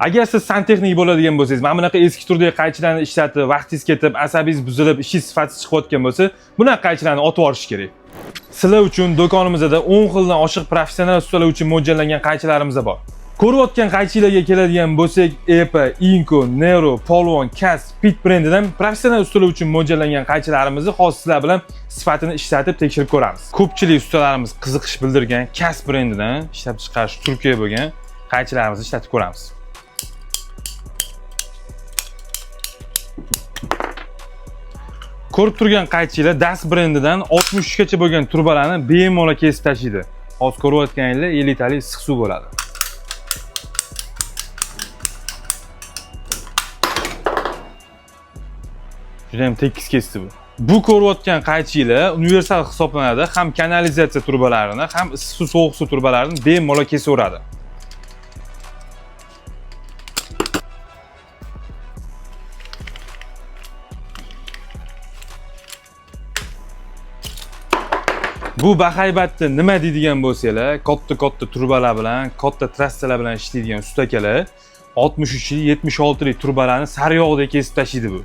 Agar siz santexnik bo'ladigan bo'lsangiz, mana bunaqa eski turdagi qaychilarni ishlatib, vaqtingiz ketib, asabingiz buzilib, ishingiz sifatsiz chiqayotgan bo'lsa, bunaqa qaychilarni otib yuborish kerak. Sizlar uchun do'konimizda 10 xildan oshiq professional ustalar uchun mo'ljallangan qaychilarimiz bor. Ko'rayotgan qaychilarga keladigan bo'lsak, EPA, Inco, Nero, Polvon, Cas, Pit brendidan professional ustalar uchun mo'ljallangan qaychilarimizni hozir sizlar bilan sifatini ishlatib tekshirib ko'ramiz. Ko'pchilik ustalarimiz qiziqish bildirgan Cas brendidan ishlab chiqarish Turkiya bo'lgan qaychilarimizni ishlatib ko'ramiz. Ko'rib turgan qaychilar Das brendidan 63 gacha bo'lgan turbalarni bemalol kesib tashlaydi. Hozir ko'rayotganinglar 50 litalik issiq suv bo'ladi. Juda ham tekis kesdi bu. Bu ko'rayotgan qaychilar universal hisoblanadi, ham kanalizatsiya turbalarini, ham issiq suv, sovuq suv turbalarini bemalol kesaveradi. Bu bahaybatni nima deydigan bo'lsanglar, katta turbalar bilan, katta trassalar bilan ishlaydigan ustakalar 63 lik, 76 lik turbalarni sariyog'dek kesib tashlaydi bu.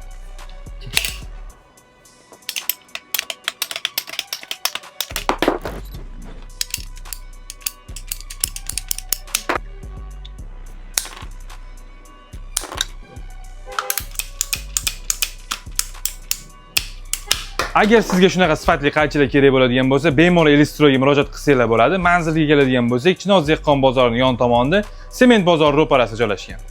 Agar sizga shunaqa sifatli qaychilar kerak bo'ladigan bo'lsa, bemalol Elistroga murojaat qilsanglar bo'ladi. Manzilga keladigan bo'lsak, Chinoz dehqon bozorining yon tomonida Sement bozori ro'parasida joylashgan.